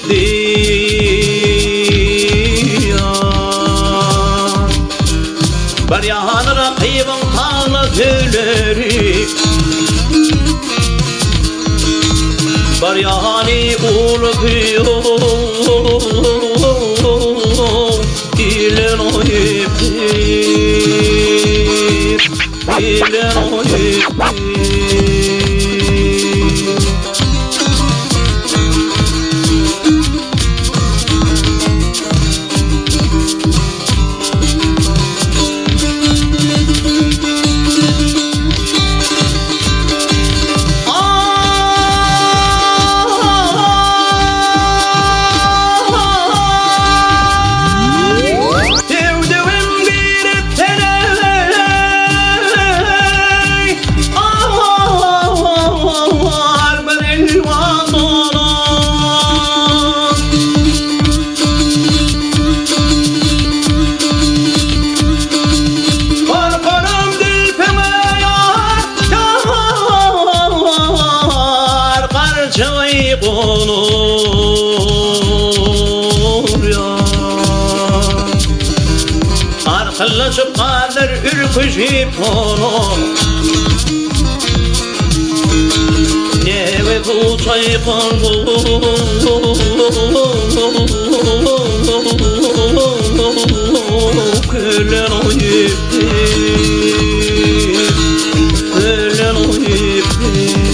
diyan Baryan rakibin tağlı tüyleri Baryani uluyor İlen o iptir İlen o iptir Arkadaşım kadar ürküşüp onu Neve tutay kaldı Kölen o iptir Kölen o iptir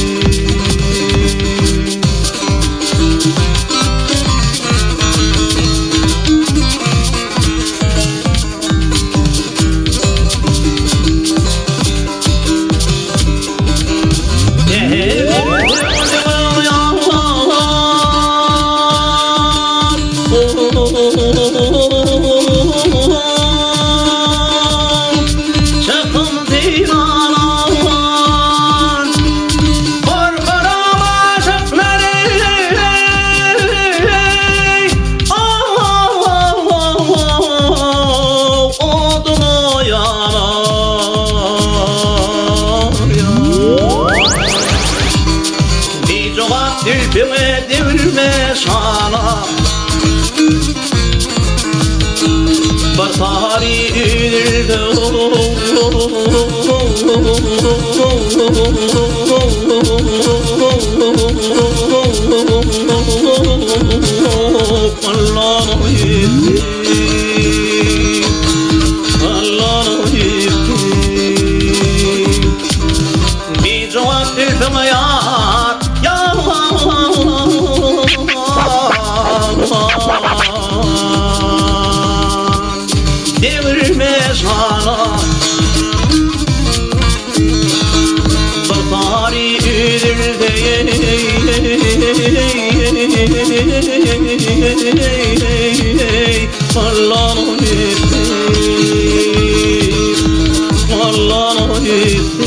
Dilbime devirme sana Bartari üdülde Allah'ın yiğidi Allah'ın yiğidi Bir cevap dilbime yar Devirme sana Bakari üdülde Allah'ın iptir Allah'ın iptir